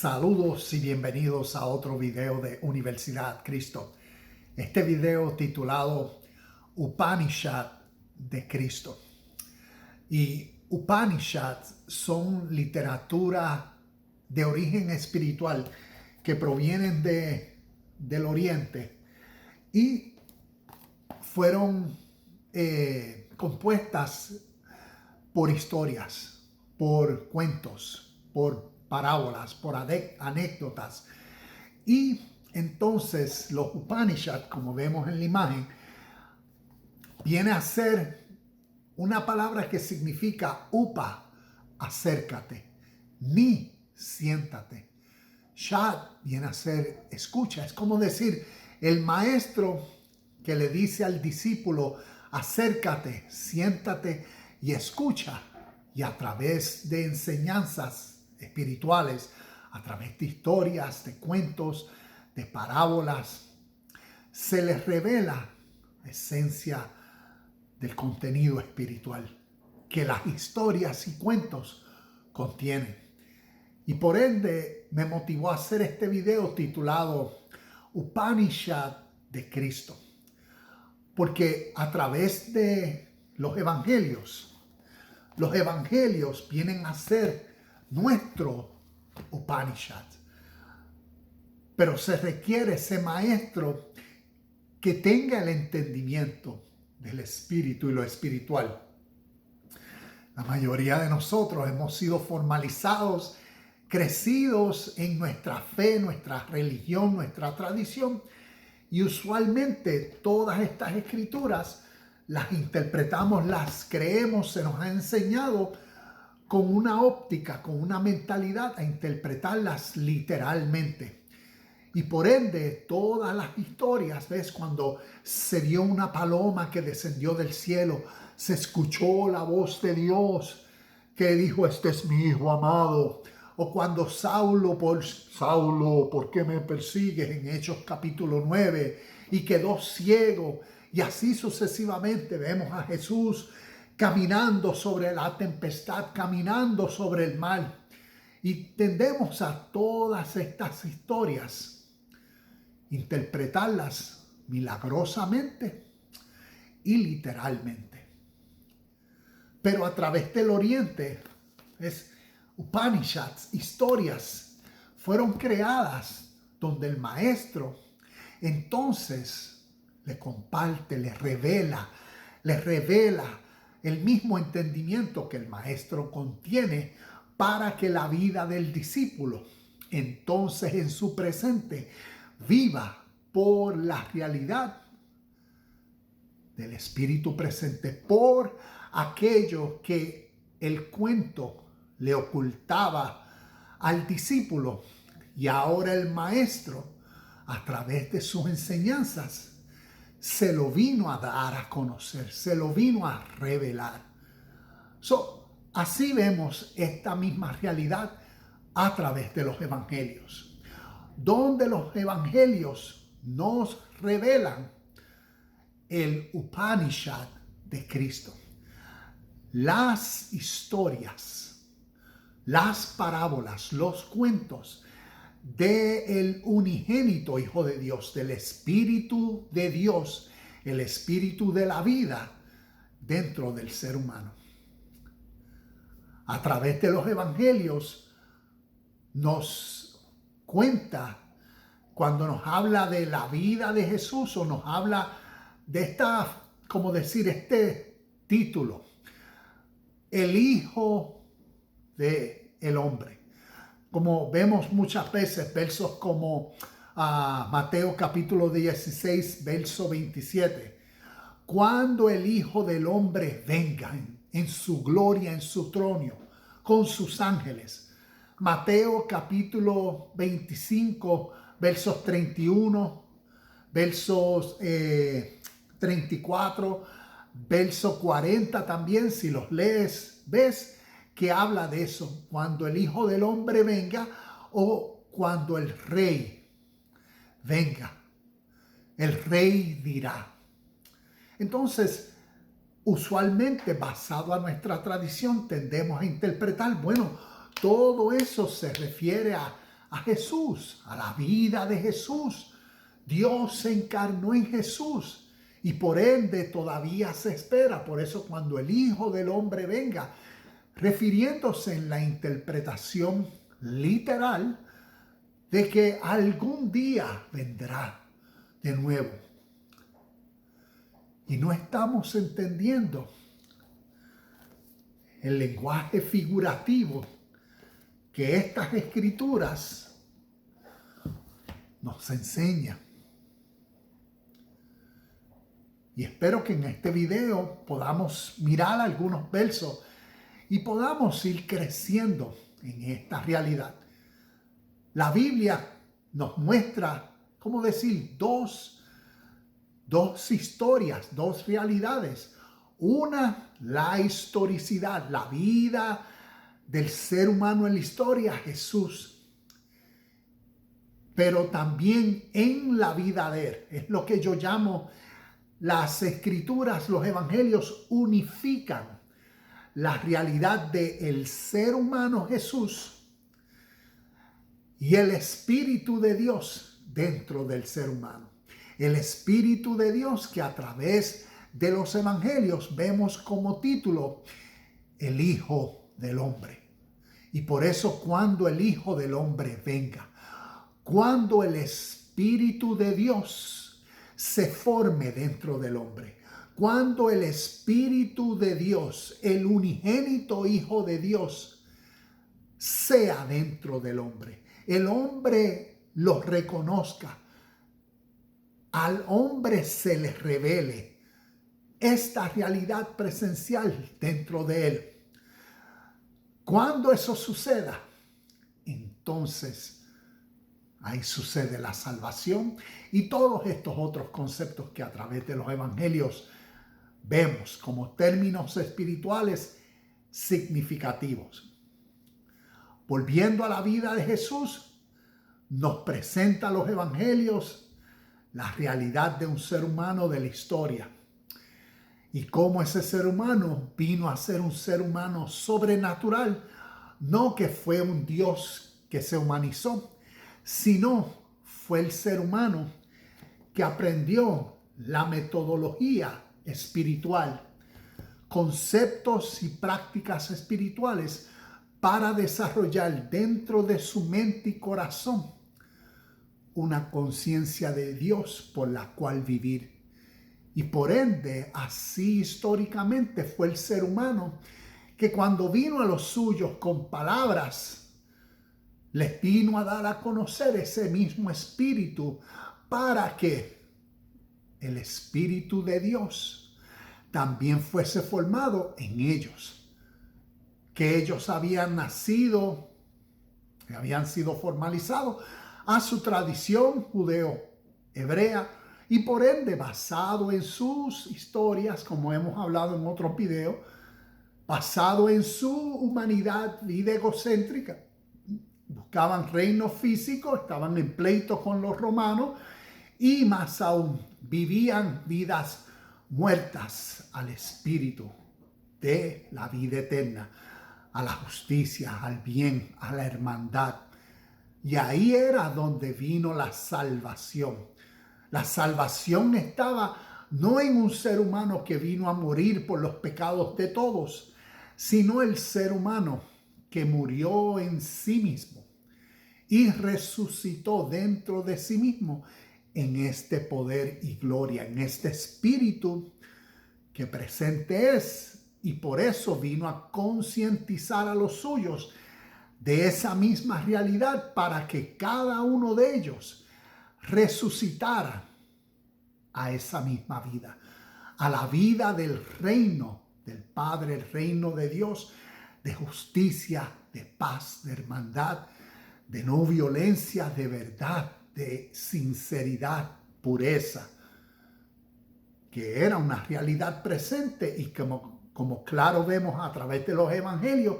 Saludos y bienvenidos a otro video de Universidad Cristo. Este video titulado Upanishad de Cristo. Y Upanishad son literatura de origen espiritual que provienen del Oriente y fueron compuestas por historias, por cuentos, por parábolas, por anécdotas. Y entonces los Upanishad, como vemos en la imagen, viene a ser una palabra que significa upa, acércate, ni, siéntate. Shad viene a ser escucha. Es como decir, el maestro que le dice al discípulo, acércate, siéntate y escucha. Y a través de enseñanzas espirituales, a través de historias, de cuentos, de parábolas, se les revela la esencia del contenido espiritual que las historias y cuentos contienen. Y por ende me motivó a hacer este video titulado Upanishad de Cristo. Porque a través de los evangelios vienen a ser nuestro Upanishad. Pero se requiere ese maestro que tenga el entendimiento del espíritu y lo espiritual. La mayoría de nosotros hemos sido formalizados, crecidos en nuestra fe, nuestra religión, nuestra tradición. Y usualmente todas estas escrituras las interpretamos, las creemos, se nos ha enseñado con una óptica, con una mentalidad a interpretarlas literalmente. Y por ende, todas las historias, ¿ves? Cuando se vio una paloma que descendió del cielo, se escuchó la voz de Dios que dijo, este es mi hijo amado. O cuando Saulo, ¿por qué me persigues? En Hechos capítulo 9, y quedó ciego. Y así sucesivamente vemos a Jesús caminando sobre la tempestad, caminando sobre el mar. Y tendemos a todas estas historias interpretarlas milagrosamente y literalmente. Pero a través del Oriente, Upanishads, historias, fueron creadas donde el maestro entonces le comparte, le revela el mismo entendimiento que el maestro contiene para que la vida del discípulo entonces en su presente viva por la realidad del espíritu presente, por aquello que el cuento le ocultaba al discípulo. Y ahora el maestro, a través de sus enseñanzas, se lo vino a dar a conocer, se lo vino a revelar. Así vemos esta misma realidad a través de los evangelios, donde los evangelios nos revelan el Upanishad de Cristo. Las historias, las parábolas, los cuentos del unigénito Hijo de Dios, del Espíritu de Dios, el Espíritu de la vida dentro del ser humano. A través de los evangelios nos cuenta, cuando nos habla de la vida de Jesús o nos habla de este título, el Hijo del Hombre. Como vemos muchas veces, versos como Mateo capítulo 16, verso 27. Cuando el Hijo del Hombre venga en su gloria, en su trono, con sus ángeles. Mateo capítulo 25, versos 31, versos 34, verso 40 también, si los lees, ves que habla de eso, cuando el Hijo del Hombre venga o cuando el Rey venga. El Rey dirá. Entonces, usualmente, basado a nuestra tradición, tendemos a interpretar, bueno, todo eso se refiere a Jesús, a la vida de Jesús. Dios se encarnó en Jesús y por ende todavía se espera. Por eso cuando el Hijo del Hombre venga, refiriéndose en la interpretación literal de que algún día vendrá de nuevo. Y no estamos entendiendo el lenguaje figurativo que estas escrituras nos enseñan. Y espero que en este video podamos mirar algunos versos y podamos ir creciendo en esta realidad. La Biblia nos muestra, ¿cómo decir?, dos historias, dos realidades. Una, la historicidad, la vida del ser humano en la historia, Jesús. Pero también en la vida de él. Es lo que yo llamo las escrituras, los evangelios unifican la realidad del ser humano Jesús y el Espíritu de Dios dentro del ser humano. El Espíritu de Dios que a través de los evangelios vemos como título el Hijo del Hombre. Y por eso cuando el Hijo del Hombre venga, cuando el Espíritu de Dios se forme dentro del hombre, cuando el Espíritu de Dios, el unigénito Hijo de Dios, sea dentro del hombre, el hombre lo reconozca, al hombre se le revele esta realidad presencial dentro de él. Cuando eso suceda, entonces ahí sucede la salvación y todos estos otros conceptos que a través de los evangelios vemos como términos espirituales significativos. Volviendo a la vida de Jesús, nos presenta los evangelios la realidad de un ser humano de la historia y cómo ese ser humano vino a ser un ser humano sobrenatural, no que fue un Dios que se humanizó, sino fue el ser humano que aprendió la metodología espiritual, conceptos y prácticas espirituales para desarrollar dentro de su mente y corazón una conciencia de Dios por la cual vivir. Y por ende, así históricamente fue el ser humano que cuando vino a los suyos con palabras, les vino a dar a conocer ese mismo espíritu para que el Espíritu de Dios también fuese formado en ellos, que ellos habían nacido, que habían sido formalizados a su tradición judeo-hebrea y por ende basado en sus historias, como hemos hablado en otros videos, basado en su humanidad, vida egocéntrica. Buscaban reino físico, estaban en pleito con los romanos y más aún vivían vidas muertas al espíritu de la vida eterna, a la justicia, al bien, a la hermandad. Y ahí era donde vino la salvación. La salvación estaba no en un ser humano que vino a morir por los pecados de todos, sino el ser humano que murió en sí mismo y resucitó dentro de sí mismo en este poder y gloria, en este espíritu que presente es, y por eso vino a concientizar a los suyos de esa misma realidad para que cada uno de ellos resucitara a esa misma vida, a la vida del reino del Padre, el reino de Dios, de justicia, de paz, de hermandad, de no violencia, de verdad, de sinceridad, pureza, que era una realidad presente y como claro vemos a través de los evangelios,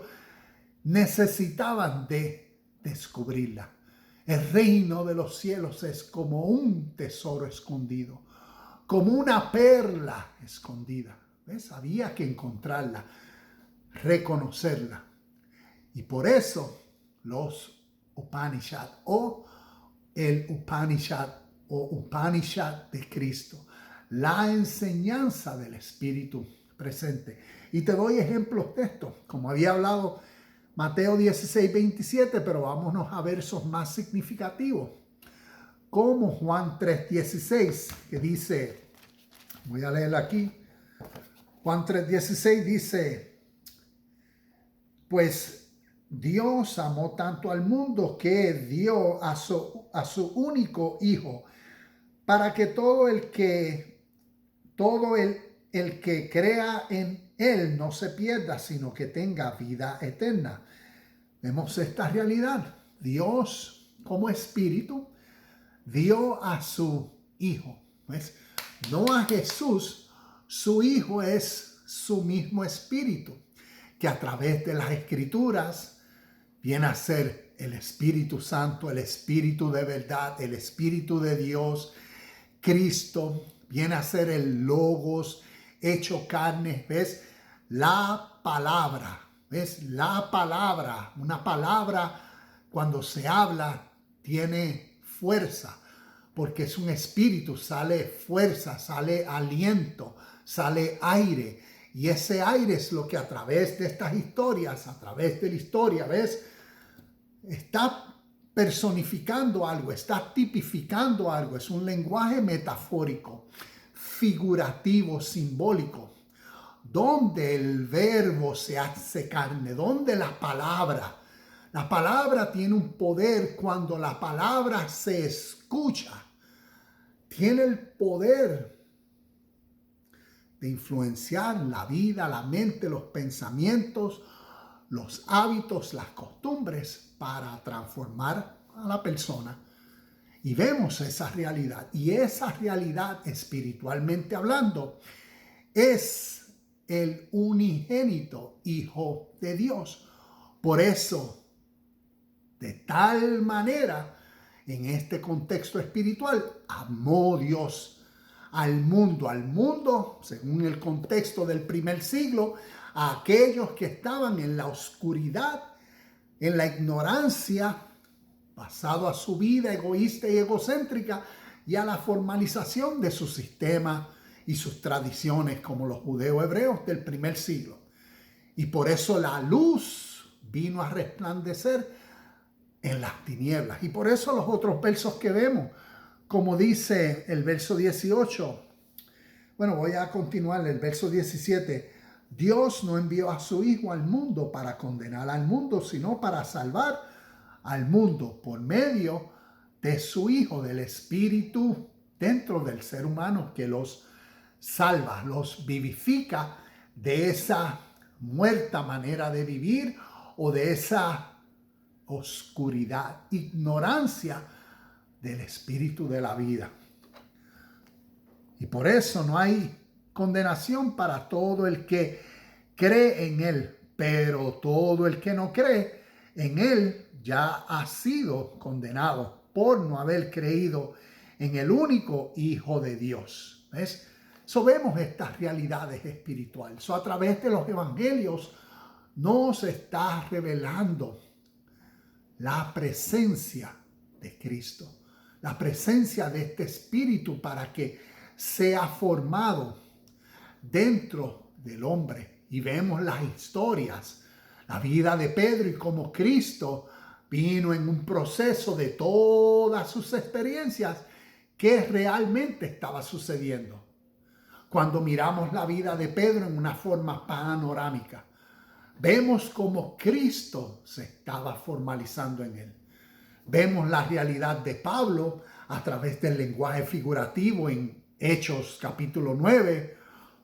necesitaban de descubrirla. El reino de los cielos es como un tesoro escondido, como una perla escondida. ¿Ves? Había que encontrarla, reconocerla. Y por eso los Upanishad o el Upanishad o Upanishad de Cristo, la enseñanza del Espíritu presente. Y te doy ejemplos de esto, como había hablado Mateo 16, 27, pero vámonos a versos más significativos, como Juan 3, 16, que dice, voy a leerlo aquí, Juan 3, 16 dice, pues Dios amó tanto al mundo que dio a su único Hijo, para que todo el que crea en Él no se pierda, sino que tenga vida eterna. Vemos esta realidad. Dios, como espíritu, dio a su Hijo. ¿Ves? No a Jesús, su Hijo es su mismo espíritu, que a través de las Escrituras viene a ser el Espíritu Santo, el Espíritu de verdad, el Espíritu de Dios. Cristo viene a ser el Logos hecho carne. ¿Ves? La palabra. ¿Ves? La palabra. Una palabra, cuando se habla, tiene fuerza, porque es un espíritu, sale fuerza, sale aliento, sale aire. Y ese aire es lo que a través de estas historias, a través de la historia, ¿ves? Está personificando algo, está tipificando algo. Es un lenguaje metafórico, figurativo, simbólico, donde el verbo se hace carne, donde la palabra tiene un poder cuando la palabra se escucha. Tiene el poder de influenciar la vida, la mente, los pensamientos, los hábitos, las costumbres para transformar a la persona. Y vemos esa realidad. Y esa realidad, espiritualmente hablando, es el unigénito Hijo de Dios. Por eso, de tal manera, en este contexto espiritual, amó Dios al mundo, según el contexto del primer siglo, a aquellos que estaban en la oscuridad, en la ignorancia, basado a su vida egoísta y egocéntrica y a la formalización de su sistema y sus tradiciones, como los judeos hebreos del primer siglo. Y por eso la luz vino a resplandecer en las tinieblas. Y por eso los otros versos que vemos, como dice el verso 18, bueno, voy a continuar el verso 17. Dios no envió a su Hijo al mundo para condenar al mundo, sino para salvar al mundo por medio de su Hijo, del Espíritu dentro del ser humano que los salva, los vivifica de esa muerta manera de vivir o de esa oscuridad, ignorancia del espíritu de la vida. Y por eso no hay condenación para todo el que cree en Él, pero todo el que no cree en Él ya ha sido condenado por no haber creído en el único Hijo de Dios. ¿Ves? So vemos estas realidades espirituales. A través de los evangelios nos está revelando la presencia de Cristo, la presencia de este Espíritu para que sea formado dentro del hombre. Y vemos las historias, la vida de Pedro y cómo Cristo vino en un proceso de todas sus experiencias que realmente estaba sucediendo. Cuando miramos la vida de Pedro en una forma panorámica, vemos cómo Cristo se estaba formalizando en él. Vemos la realidad de Pablo a través del lenguaje figurativo en Hechos capítulo 9.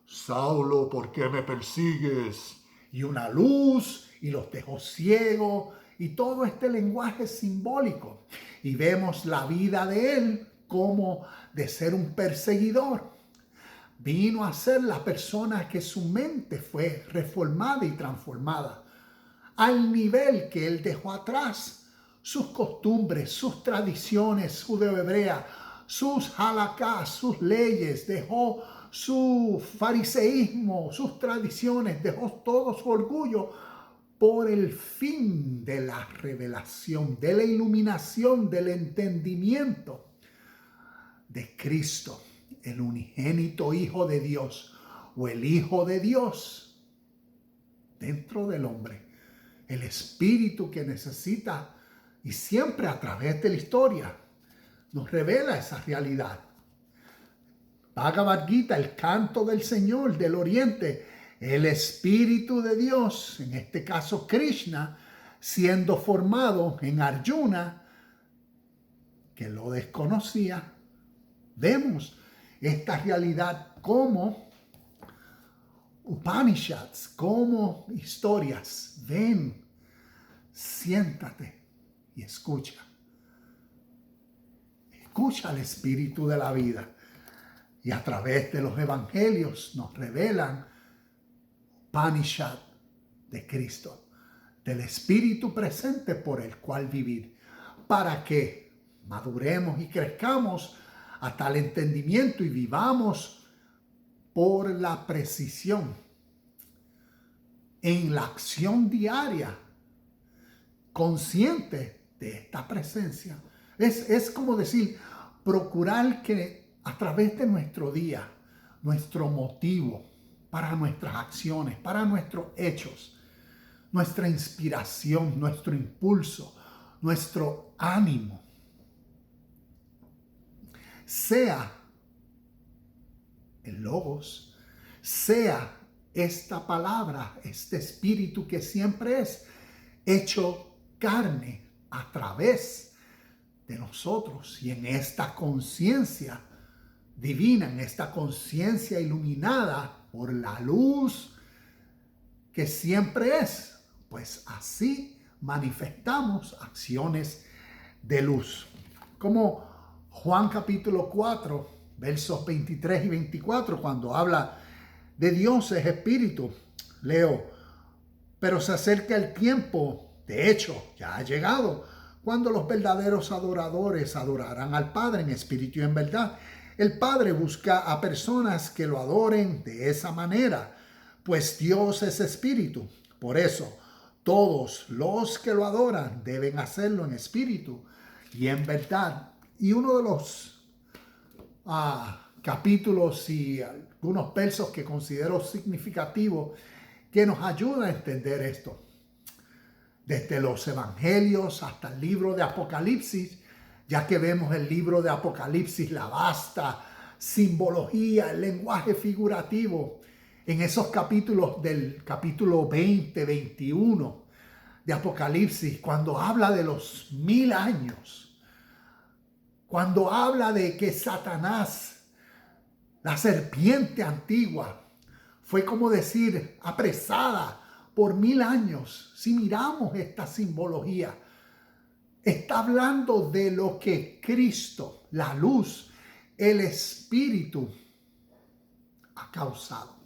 Saulo, ¿por qué me persigues? Y una luz, y los dejó ciegos, y todo este lenguaje simbólico. Y vemos la vida de él como de ser un perseguidor. Vino a ser la persona que su mente fue reformada y transformada al nivel que él dejó atrás sus costumbres, sus tradiciones judeo-hebreas, sus halakás, sus leyes, dejó su fariseísmo, sus tradiciones, dejó todo su orgullo por el fin de la revelación, de la iluminación, del entendimiento de Cristo, el unigénito Hijo de Dios o el Hijo de Dios dentro del hombre, el espíritu que necesita y siempre a través de la historia nos revela esa realidad. Bhagavad Gita, el canto del Señor del Oriente, el Espíritu de Dios, en este caso Krishna, siendo formado en Arjuna, que lo desconocía. Vemos esta realidad como Upanishads, como historias. Ven, siéntate y escucha. Escucha al Espíritu de la vida. Y a través de los evangelios nos revelan Upanishad de Cristo, del Espíritu presente por el cual vivir, para que maduremos y crezcamos a tal entendimiento y vivamos por la precisión en la acción diaria, consciente de esta presencia. Es como decir, procurar que a través de nuestro día, nuestro motivo para nuestras acciones, para nuestros hechos, nuestra inspiración, nuestro impulso, nuestro ánimo, sea el Logos, sea esta palabra, este espíritu que siempre es hecho carne a través de nosotros y en esta conciencia divina, en esta conciencia iluminada por la luz que siempre es, pues así manifestamos acciones de luz. Como Juan capítulo 4, versos 23 y 24, cuando habla de Dios es espíritu, leo, pero se acerca el tiempo, de hecho, ya ha llegado, cuando los verdaderos adoradores adorarán al Padre en espíritu y en verdad. El Padre busca a personas que lo adoren de esa manera, pues Dios es espíritu. Por eso, todos los que lo adoran deben hacerlo en espíritu y en verdad. Y uno de los capítulos y algunos versos que considero significativos que nos ayuda a entender esto. Desde los evangelios hasta el libro de Apocalipsis, ya que vemos el libro de Apocalipsis, la vasta simbología, el lenguaje figurativo, en esos capítulos del capítulo 20, 21 de Apocalipsis, cuando habla de los 1000 años, cuando habla de que Satanás, la serpiente antigua, fue como decir apresada por 1000 años. Si miramos esta simbología, está hablando de lo que Cristo, la luz, el Espíritu ha causado.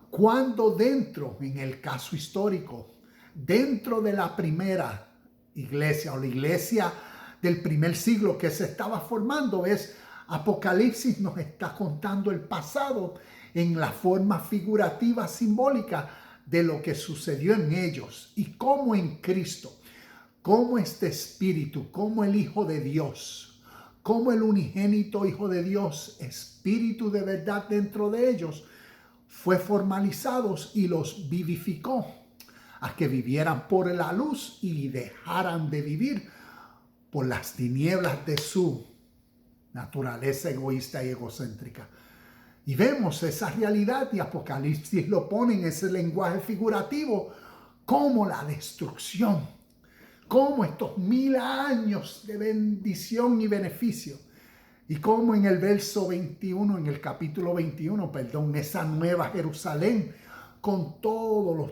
Cuando dentro, en el caso histórico, dentro de la primera iglesia o la iglesia del primer siglo que se estaba formando, es Apocalipsis nos está contando el pasado en la forma figurativa, simbólica de lo que sucedió en ellos y cómo en Cristo, cómo este Espíritu, cómo el Hijo de Dios, cómo el unigénito Hijo de Dios, Espíritu de verdad dentro de ellos, fue formalizados y los vivificó a que vivieran por la luz y dejaran de vivir por las tinieblas de su naturaleza egoísta y egocéntrica. Y vemos esa realidad y Apocalipsis lo pone en ese lenguaje figurativo como la destrucción, como estos 1000 años de bendición y beneficio. Y como en el verso 21, en el capítulo 21, esa nueva Jerusalén con todos los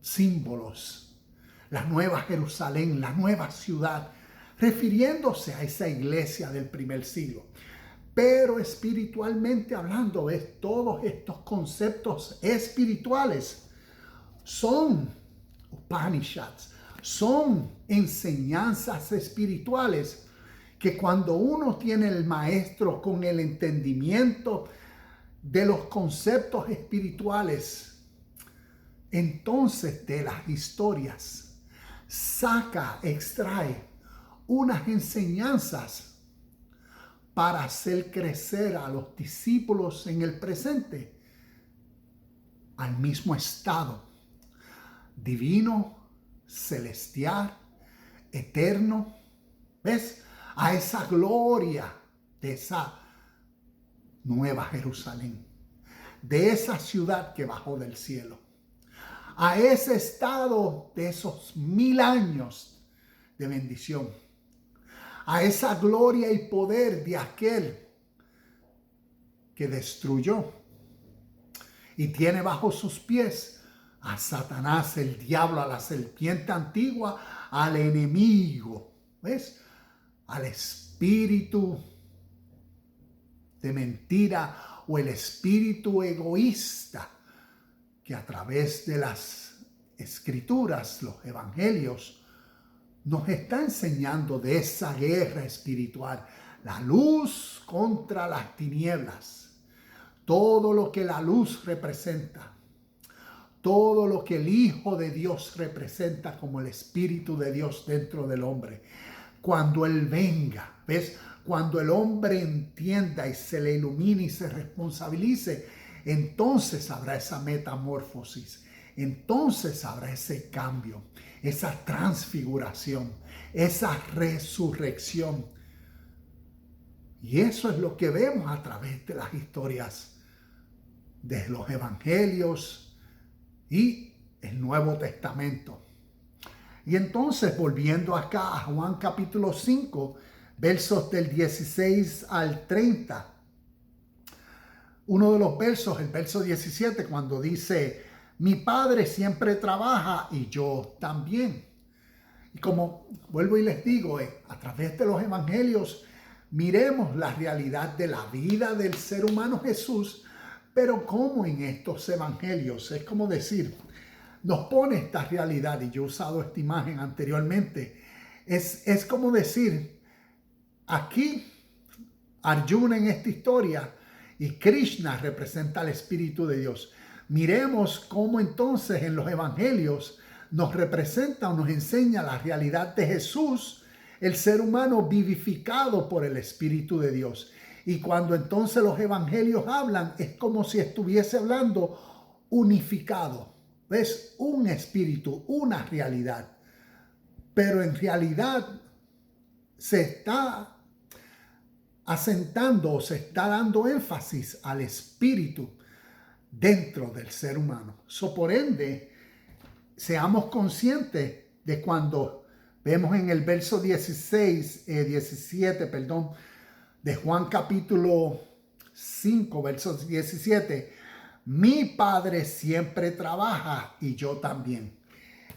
símbolos, la nueva Jerusalén, la nueva ciudad, refiriéndose a esa iglesia del primer siglo. Pero espiritualmente hablando, ¿ves? Todos estos conceptos espirituales son Upanishads, son enseñanzas espirituales que cuando uno tiene el maestro con el entendimiento de los conceptos espirituales, entonces de las historias extrae unas enseñanzas para hacer crecer a los discípulos en el presente al mismo estado divino, celestial, eterno. ¿Ves? A esa gloria de esa nueva Jerusalén, de esa ciudad que bajó del cielo, a ese estado de esos 1000 años de bendición, a esa gloria y poder de aquel que destruyó y tiene bajo sus pies a Satanás, el diablo, a la serpiente antigua, al enemigo, ¿ves? Al espíritu de mentira o el espíritu egoísta que a través de las escrituras, los evangelios, nos está enseñando de esa guerra espiritual, la luz contra las tinieblas, todo lo que la luz representa, todo lo que el Hijo de Dios representa como el Espíritu de Dios dentro del hombre. Cuando Él venga, ¿ves? Cuando el hombre entienda y se le ilumine y se responsabilice, entonces habrá esa metamorfosis, entonces habrá ese cambio, esa transfiguración, esa resurrección. Y eso es lo que vemos a través de las historias de los evangelios y el Nuevo Testamento. Y entonces, volviendo acá a Juan capítulo 5, versos del 16 al 30, uno de los versos, el verso 17, cuando dice, mi Padre siempre trabaja y yo también. Y como vuelvo y les digo, a través de los evangelios, miremos la realidad de la vida del ser humano Jesús, pero como en estos evangelios, es como decir, nos pone esta realidad, y yo he usado esta imagen anteriormente, es como decir, aquí Arjuna en esta historia y Krishna representa al Espíritu de Dios. Miremos cómo entonces en los evangelios nos representa o nos enseña la realidad de Jesús, el ser humano vivificado por el Espíritu de Dios. Y cuando entonces los evangelios hablan, es como si estuviese hablando unificado. ¿Ves? Un espíritu, una realidad. Pero en realidad se está asentando o se está dando énfasis al espíritu dentro del ser humano. Por ende, seamos conscientes de cuando vemos en el verso 17, de Juan capítulo 5, verso 17, mi Padre siempre trabaja y yo también.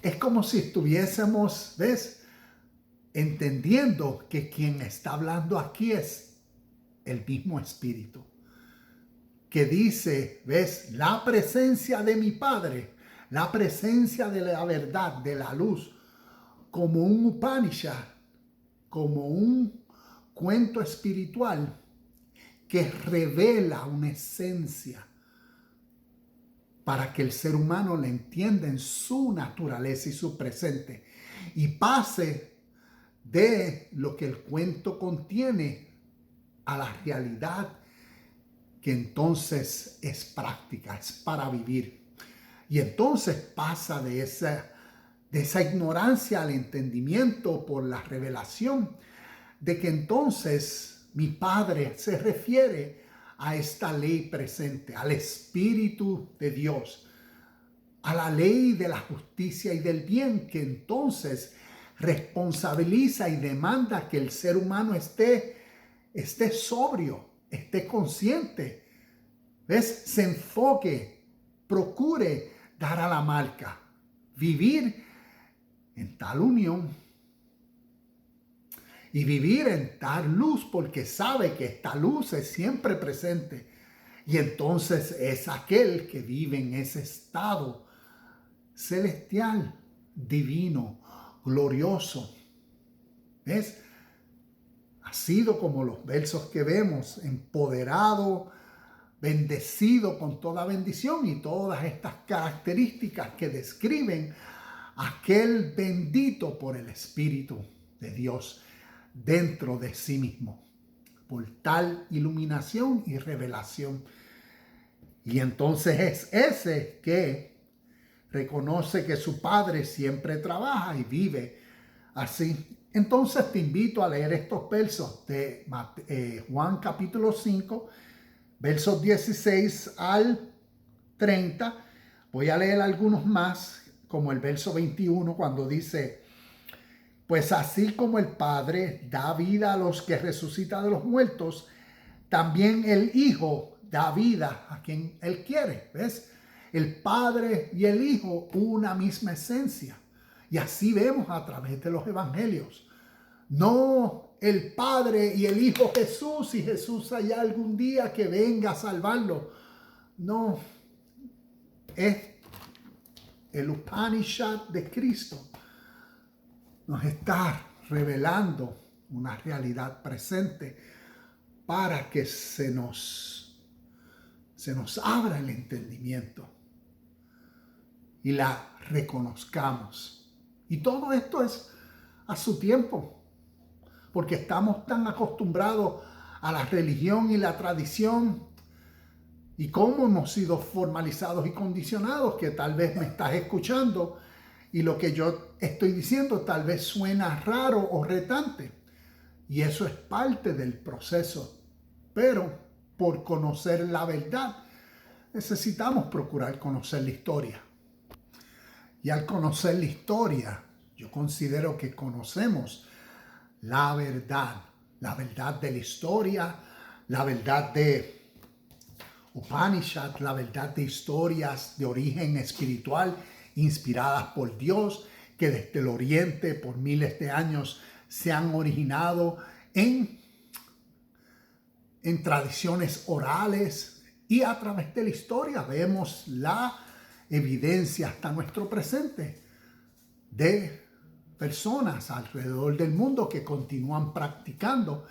Es como si estuviésemos, ¿ves? Entendiendo que quien está hablando aquí es el mismo Espíritu. Que dice, ¿ves? La presencia de mi Padre, la presencia de la verdad, de la luz, como un Upanishad, como un cuento espiritual que revela una esencia para que el ser humano le entienda en su naturaleza y su presente y pase de lo que el cuento contiene a la realidad que entonces es práctica, es para vivir. Y entonces pasa de esa ignorancia al entendimiento por la revelación de que entonces mi Padre se refiere a esta ley presente, al Espíritu de Dios, a la ley de la justicia y del bien, que entonces responsabiliza y demanda que el ser humano esté sobrio, esté consciente, ¿ves? Se enfoque, procure dar a la marca, vivir en tal unión y vivir en tal luz, porque sabe que esta luz es siempre presente. Y entonces es aquel que vive en ese estado celestial, divino, glorioso. ¿Ves? Ha sido como los versos que vemos, empoderado bendecido con toda bendición, y todas estas características que describen aquel bendito por el Espíritu de Dios dentro de sí mismo, por tal iluminación y revelación. Y entonces es ese que reconoce que su Padre siempre trabaja y vive así. Entonces te invito a leer estos versos de Juan capítulo 5, versos 16 al 30. Voy a leer algunos más, como el verso 21, cuando dice: pues así como el Padre da vida a los que resucita de los muertos, también el Hijo da vida a quien Él quiere. ¿Ves? El Padre y el Hijo, una misma esencia. Y así vemos a través de los evangelios. No el Padre y el Hijo Jesús, y Jesús allá algún día que venga a salvarlo. No, es el Upanishad de Cristo. Nos está revelando una realidad presente para que se nos abra el entendimiento y la reconozcamos. Y todo esto es a su tiempo, porque estamos tan acostumbrados a la religión y la tradición y cómo hemos sido formalizados y condicionados, que tal vez me estás escuchando y lo que yo estoy diciendo tal vez suena raro o retante. Y eso es parte del proceso. Pero por conocer la verdad, necesitamos procurar conocer la historia. Y al conocer la historia, yo considero que conocemos la verdad de la historia, la verdad de Upanishad, la verdad de historias de origen espiritual inspiradas por Dios, que desde el oriente por miles de años se han originado en tradiciones orales, y a través de la historia vemos la evidencia hasta nuestro presente de personas alrededor del mundo que continúan practicando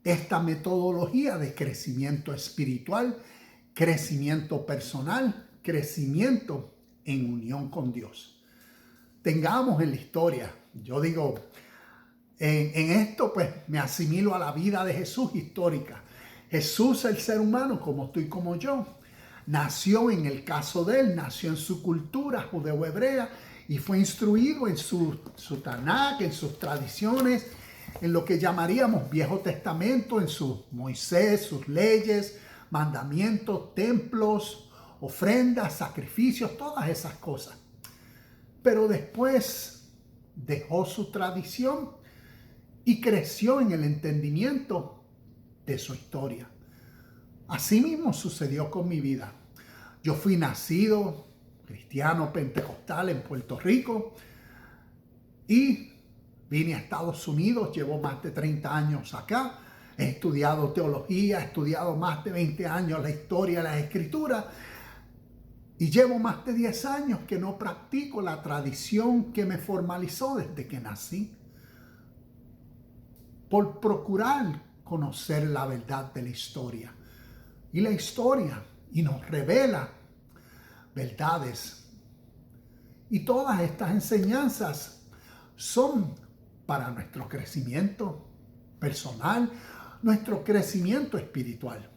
esta metodología de crecimiento espiritual, crecimiento personal, crecimiento en unión con Dios. Tengamos en la historia, yo digo, en esto pues me asimilo a la vida de Jesús histórica. Jesús, el ser humano, como tú y como yo, nació, en el caso de él, nació en su cultura judeo-hebrea y fue instruido en su Tanakh, en sus tradiciones, en lo que llamaríamos Viejo Testamento, en su Moisés, sus leyes, mandamientos, templos, ofrendas, sacrificios, todas esas cosas. Pero después dejó su tradición y creció en el entendimiento de su historia. Así mismo sucedió con mi vida. Yo fui nacido cristiano pentecostal en Puerto Rico y vine a Estados Unidos. Llevo más de 30 años acá. He estudiado teología, he estudiado más de 20 años la historia, la escritura, y llevo más de 10 años que no practico la tradición que me formalizó desde que nací, por procurar conocer la verdad de la historia. Y la historia nos revela verdades. Y todas estas enseñanzas son para nuestro crecimiento personal, nuestro crecimiento espiritual.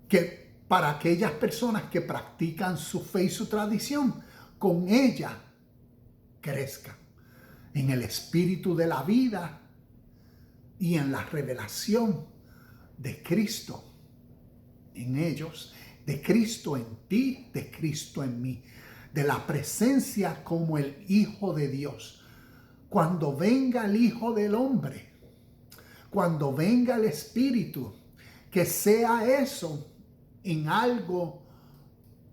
Que para aquellas personas que practican su fe y su tradición, con ella crezcan en el espíritu de la vida y en la revelación de Cristo en ellos, de Cristo en ti, de Cristo en mí, de la presencia como el Hijo de Dios. Cuando venga el Hijo del Hombre, cuando venga el Espíritu, que sea eso en algo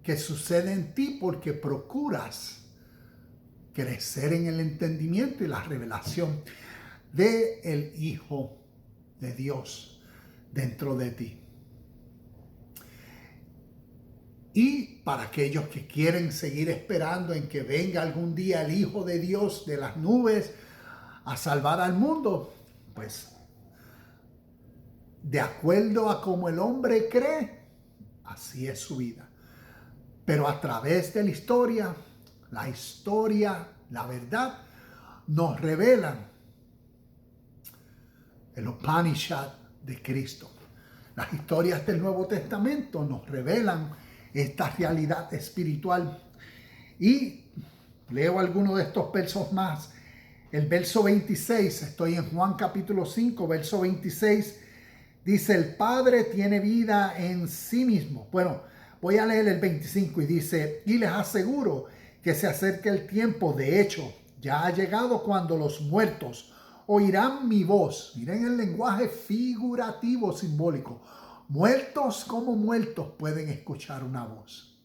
que sucede en ti porque procuras crecer en el entendimiento y la revelación del Hijo de Dios dentro de ti. Y para aquellos que quieren seguir esperando en que venga algún día el Hijo de Dios de las nubes a salvar al mundo, pues de acuerdo a cómo el hombre cree, así es su vida. Pero a través de la historia, la verdad, nos revelan el Upanishad de Cristo. Las historias del Nuevo Testamento nos revelan esta realidad espiritual. Y leo algunos de estos versos más. El verso 26, estoy en Juan capítulo 5, verso 26, dice: el Padre tiene vida en sí mismo. Bueno, voy a leer el 25 y dice: y les aseguro que se acerca el tiempo, de hecho, ya ha llegado, cuando los muertos oirán mi voz. Miren el lenguaje figurativo, simbólico. Muertos como muertos pueden escuchar una voz.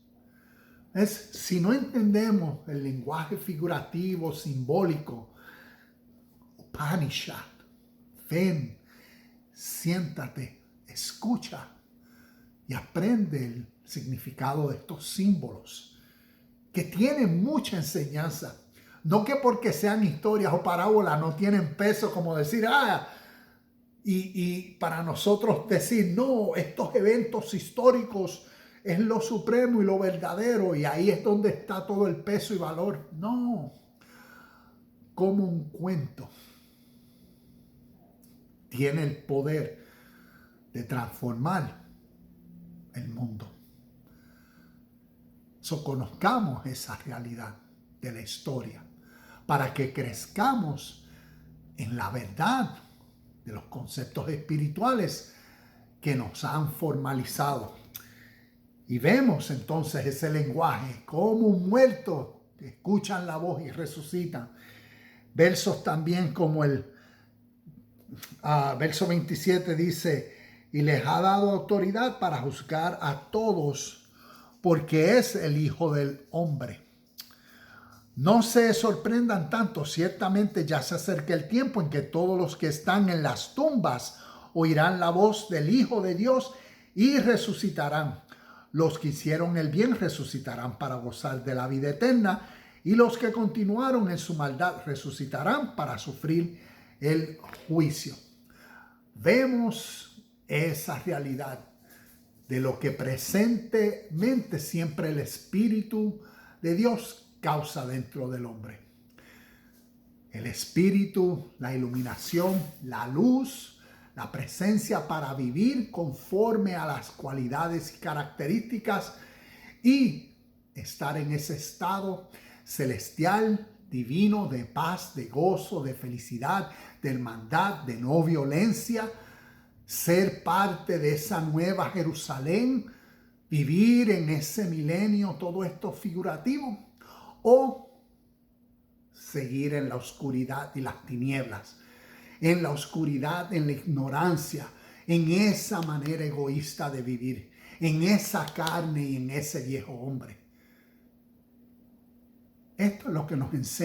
Si no entendemos el lenguaje figurativo, simbólico, Upanishad, ven, siéntate, escucha y aprende el significado de estos símbolos que tienen mucha enseñanza. No que porque sean historias o parábolas no tienen peso, como decir, y para nosotros decir, no, estos eventos históricos es lo supremo y lo verdadero, y ahí es donde está todo el peso y valor. No, como un cuento tiene el poder de transformar el mundo. Conozcamos esa realidad de la historia para que crezcamos en la verdad de los conceptos espirituales que nos han formalizado. Y vemos entonces ese lenguaje, como un muerto que escuchan la voz y resucitan. Versos también como el verso 27 dice: y les ha dado autoridad para juzgar a todos, porque es el Hijo del Hombre. No se sorprendan tanto, ciertamente ya se acerca el tiempo en que todos los que están en las tumbas oirán la voz del Hijo de Dios y resucitarán. Los que hicieron el bien resucitarán para gozar de la vida eterna, y los que continuaron en su maldad resucitarán para sufrir el juicio. Vemos esa realidad de lo que presentemente siempre el Espíritu de Dios causa dentro del hombre. El Espíritu, la iluminación, la luz, la presencia para vivir conforme a las cualidades y características y estar en ese estado celestial, divino, de paz, de gozo, de felicidad, de hermandad, de no violencia, ser parte de esa nueva Jerusalén, vivir en ese milenio, todo esto figurativo, o seguir en la oscuridad y las tinieblas, en la oscuridad, en la ignorancia, en esa manera egoísta de vivir, en esa carne y en ese viejo hombre. Esto es lo que nos enseña